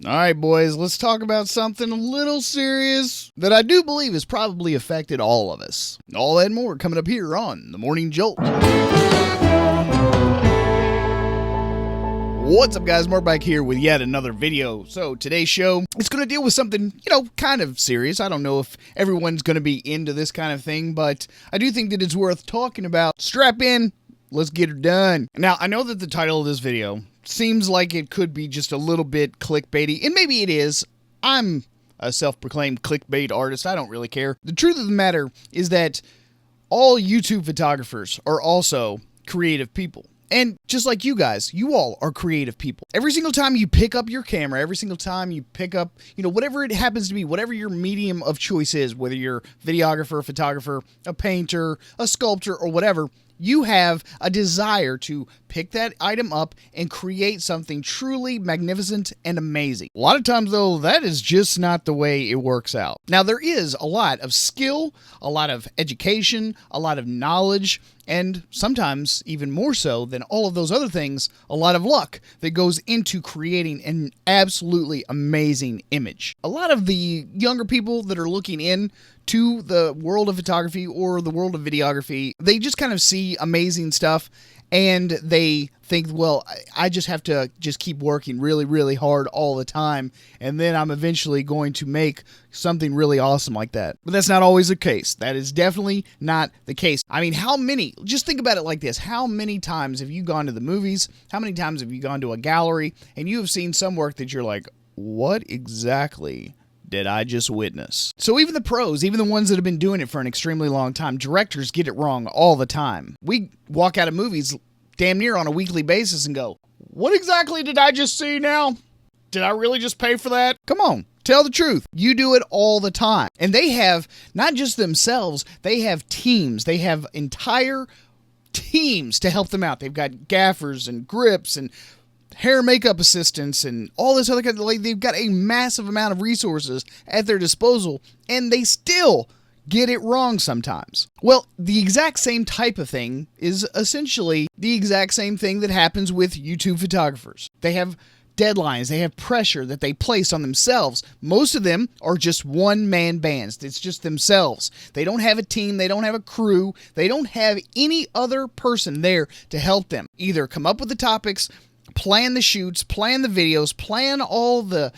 All right, boys, let's talk about something a little serious that I do believe has probably affected all of us. All that and more coming up here on The Morning Jolt. What's up, guys? Mark back here with yet another video. So today's show, it's going to deal with something, kind of serious. I don't know if everyone's going to be into this kind of thing, but I do think that it's worth talking about. Strap in. Let's get it done. Now, I know that the title of this video seems like it could be just a little bit clickbaity, and maybe it is. I'm a self-proclaimed clickbait artist. I don't really care. The truth of the matter is that all YouTube photographers are also creative people. And just like you guys, you all are creative people. Every single time you pick up your camera, every single time you pick up, whatever it happens to be, whatever your medium of choice is, whether you're a videographer, a photographer, a painter, a sculptor, or whatever, you have a desire to pick that item up and create something truly magnificent and amazing. A lot of times, though, that is just not the way it works out. Now, there is a lot of skill, a lot of education, a lot of knowledge, and sometimes, even more so than all of those other things, a lot of luck that goes into creating an absolutely amazing image. A lot of the younger people that are looking in to the world of photography or the world of videography, they just kind of see amazing stuff and they think, well, I just have to just keep working really, really hard all the time, and then I'm eventually going to make something really awesome like that. But that's not always the case. That is definitely not the case. I mean, just think about it like this. How many times have you gone to the movies? How many times have you gone to a gallery and you have seen some work that you're like, what exactly did I just witness? So even the pros, even the ones that have been doing it for an extremely long time, directors get it wrong all the time. We walk out of movies damn near on a weekly basis and go, what exactly did I just see now? Did I really just pay for that? Come on, tell the truth. You do it all the time. And they have not just themselves, they have teams. They have entire teams to help them out. They've got gaffers and grips and hair and makeup assistants and all this other kind of, they've got a massive amount of resources at their disposal, and they still get it wrong sometimes. Well, the exact same type of thing is essentially the exact same thing that happens with YouTube photographers. They have deadlines, they have pressure that they place on themselves. Most of them are just one-man bands. It's just themselves. They don't have a team, they don't have a crew, they don't have any other person there to help them either come up with the topics, plan the shoots, plan the videos, plan all the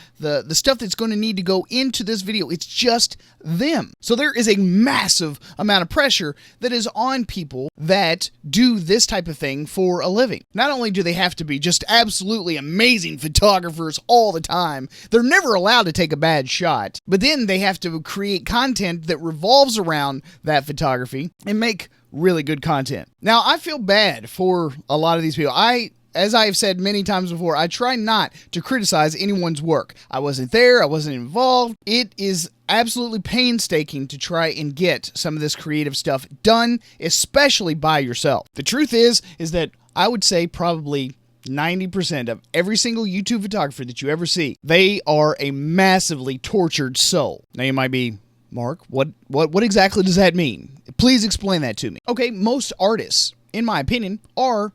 stuff that's going to need to go into this video. It's just them. So there is a massive amount of pressure that is on people that do this type of thing for a living. Not only do they have to be just absolutely amazing photographers all the time, they're never allowed to take a bad shot, but then they have to create content that revolves around that photography and make really good content. Now, I feel bad for a lot of these people. As I have said many times before, I try not to criticize anyone's work. I wasn't there, I wasn't involved. It is absolutely painstaking to try and get some of this creative stuff done, especially by yourself. The truth is that I would say probably 90% of every single YouTube photographer that you ever see, they are a massively tortured soul. Now you might be, Mark, what exactly does that mean? Please explain that to me. Okay, most artists, in my opinion, are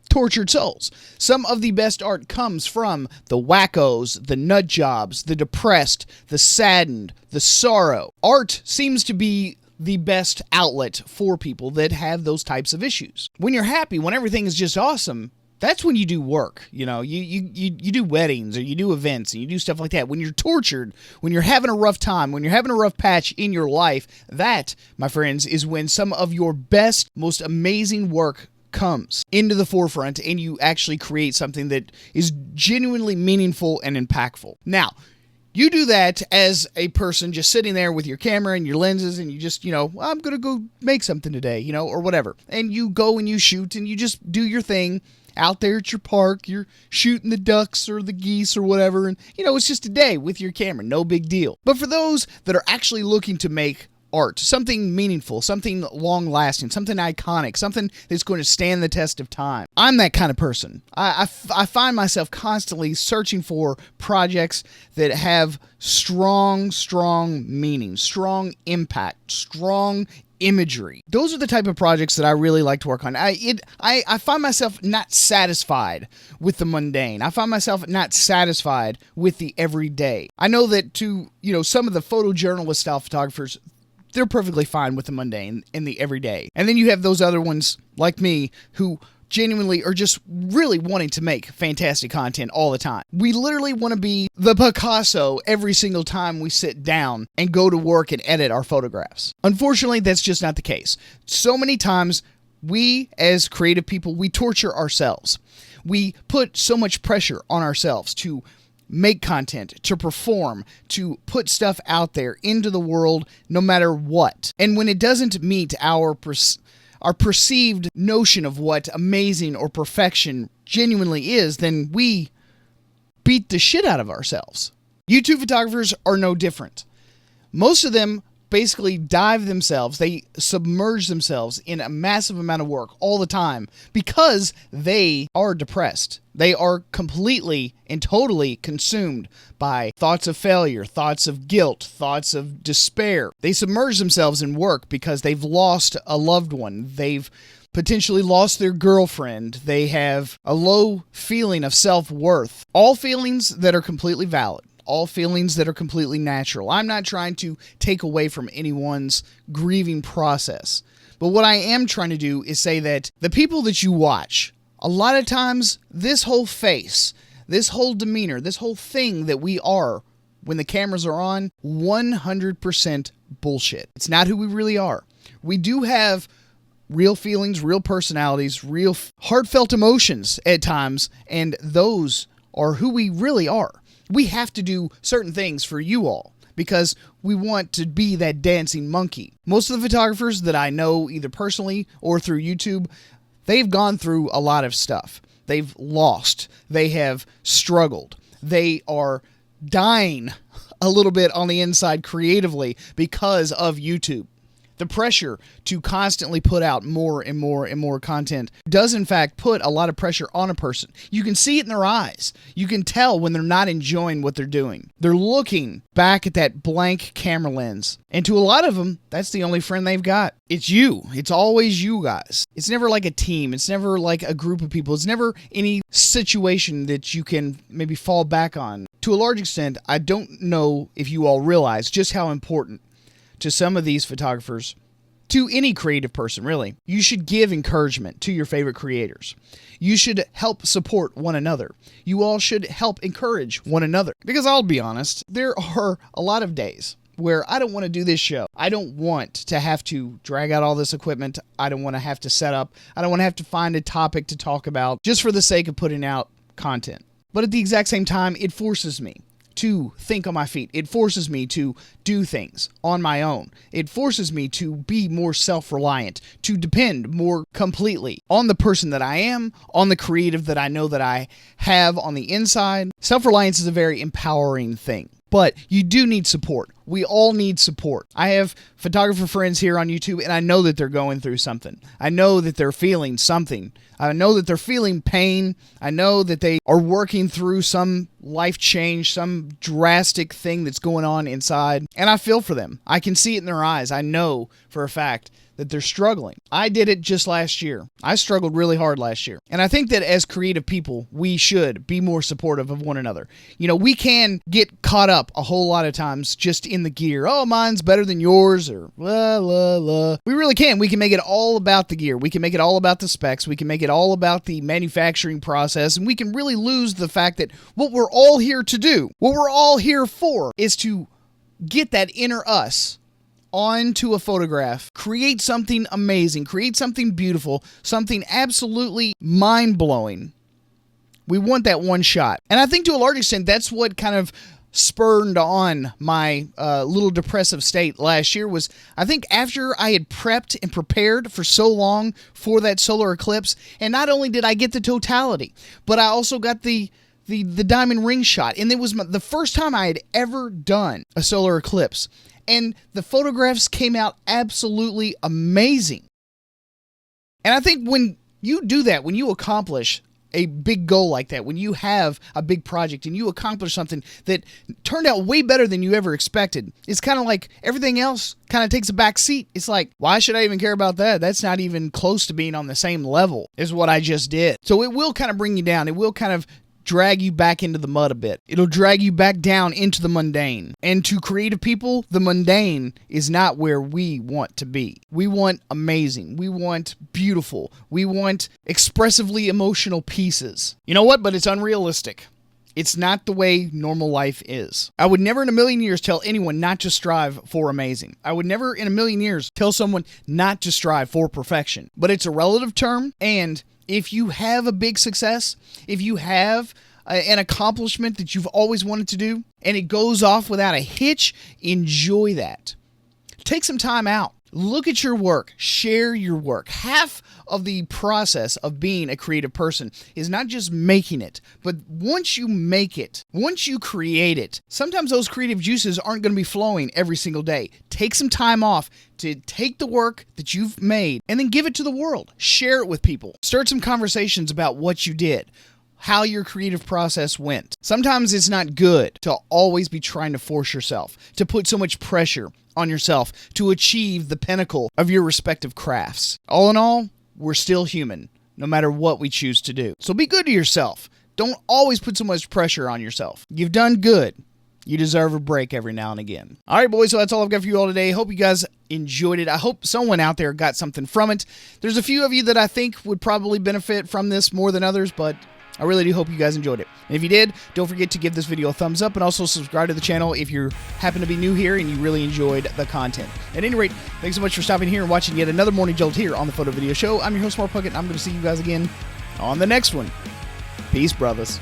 tortured souls. Some of the best art comes from the wackos, the nut jobs, the depressed, the saddened, the sorrow. Art seems to be the best outlet for people that have those types of issues. When you're happy, when everything is just awesome, that's when you do work. You do weddings or you do events and you do stuff like that. When you're tortured, when you're having a rough time, when you're having a rough patch in your life, that, my friends, is when some of your best, most amazing work comes into the forefront and you actually create something that is genuinely meaningful and impactful. Now, you do that as a person just sitting there with your camera and your lenses and you just, I'm going to go make something today, or whatever. And you go and you shoot and you just do your thing out there at your park. You're shooting the ducks or the geese or whatever. And, it's just a day with your camera. No big deal. But for those that are actually looking to make art, something meaningful, something long-lasting, something iconic, something that's going to stand the test of time. I'm that kind of person. I find myself constantly searching for projects that have strong meaning, strong impact, strong imagery. Those are the type of projects that I really like to work on. I find myself not satisfied with the mundane. I find myself not satisfied with the everyday. I know that to, some of the photojournalist style photographers, they're perfectly fine with the mundane and the everyday. And then you have those other ones like me who genuinely are just really wanting to make fantastic content all the time. We literally want to be the Picasso every single time we sit down and go to work and edit our photographs. Unfortunately, that's just not the case. So many times, we as creative people, we torture ourselves. We put so much pressure on ourselves to make content, to perform, to put stuff out there into the world no matter what. And when it doesn't meet our perceived notion of what amazing or perfection genuinely is, then we beat the shit out of ourselves. YouTube photographers are no different. Most of them basically dive themselves, they submerge themselves in a massive amount of work all the time because they are depressed. They are completely and totally consumed by thoughts of failure, thoughts of guilt, thoughts of despair. They submerge themselves in work because they've lost a loved one. They've potentially lost their girlfriend. They have a low feeling of self-worth. All feelings that are completely valid. All feelings that are completely natural. I'm not trying to take away from anyone's grieving process. But what I am trying to do is say that the people that you watch, a lot of times, this whole face, this whole demeanor, this whole thing that we are when the cameras are on, 100% bullshit. It's not who we really are. We do have real feelings, real personalities, real heartfelt emotions at times, and those are who we really are. We have to do certain things for you all because we want to be that dancing monkey. Most of the photographers that I know, either personally or through YouTube, they've gone through a lot of stuff. They've lost. They have struggled. They are dying a little bit on the inside creatively because of YouTube. The pressure to constantly put out more and more and more content does in fact put a lot of pressure on a person. You can see it in their eyes. You can tell when they're not enjoying what they're doing. They're looking back at that blank camera lens. And to a lot of them, that's the only friend they've got. It's you. It's always you guys. It's never like a team. It's never like a group of people. It's never any situation that you can maybe fall back on. To a large extent, I don't know if you all realize just how important to some of these photographers, to any creative person really, you should give encouragement to your favorite creators. You should help support one another. You all should help encourage one another. Because I'll be honest, there are a lot of days where I don't want to do this show. I don't want to have to drag out all this equipment. I don't want to have to set up. I don't want to have to find a topic to talk about just for the sake of putting out content. But at the exact same time, it forces me to think on my feet. It forces me to do things on my own. It forces me to be more self-reliant, to depend more completely on the person that I am, on the creative that I know that I have on the inside. Self-reliance is a very empowering thing. But you do need support. We all need support. I have photographer friends here on YouTube, and I know that they're going through something. I know that they're feeling something. I know that they're feeling pain. I know that they are working through some life change, some drastic thing that's going on inside. And I feel for them. I can see it in their eyes. I know for a fact that they're struggling. I did it just last year. I struggled really hard last year. And I think that as creative people, we should be more supportive of one another. You know, we can get caught up a whole lot of times just in the gear. Oh, mine's better than yours, or la, la, la. We really can. We can make it all about the gear. We can make it all about the specs. We can make it all about the manufacturing process. And we can really lose the fact that what we're all here to do, what we're all here for, is to get that inner us onto a photograph, create something amazing, create something beautiful, something absolutely mind-blowing. We want that one shot. And I think to a large extent, that's what kind of spurred on my little depressive state last year was, I think after I had prepped and prepared for so long for that solar eclipse, and not only did I get the totality, but I also got the diamond ring shot. And it was the first time I had ever done a solar eclipse. And the photographs came out absolutely amazing. And I think when you do that, when you accomplish a big goal like that, when you have a big project and you accomplish something that turned out way better than you ever expected, it's kind of like everything else kind of takes a back seat. It's like, why should I even care about that? That's not even close to being on the same level as what I just did. So it will kind of bring you down. It will kind of drag you back into the mud a bit. It'll drag you back down into the mundane. And to creative people, the mundane is not where we want to be. We want amazing. We want beautiful. We want expressively emotional pieces. You know what? But it's unrealistic. It's not the way normal life is. I would never in a million years tell anyone not to strive for amazing. I would never in a million years tell someone not to strive for perfection. But it's a relative term, and if you have a big success, if you have an accomplishment that you've always wanted to do, and it goes off without a hitch, enjoy that. Take some time out. Look at your work. Share your work. Half of the process of being a creative person is not just making it, but once you make it, once you create it, sometimes those creative juices aren't going to be flowing every single day. Take some time off to take the work that you've made and then give it to the world. Share it with people. Start some conversations about what you did, how your creative process went. Sometimes it's not good to always be trying to force yourself, to put so much pressure on yourself to achieve the pinnacle of your respective crafts. All in all, we're still human, no matter what we choose to do. So be good to yourself. Don't always put so much pressure on yourself. You've done good. You deserve a break every now and again. All right, boys, so that's all I've got for you all today. Hope you guys enjoyed it. I hope someone out there got something from it. There's a few of you that I think would probably benefit from this more than others, but I really do hope you guys enjoyed it. And if you did, don't forget to give this video a thumbs up and also subscribe to the channel if you happen to be new here and you really enjoyed the content. At any rate, thanks so much for stopping here and watching yet another Morning Jolt here on the Photo Video Show. I'm your host, Mark Puckett, and I'm going to see you guys again on the next one. Peace, brothers.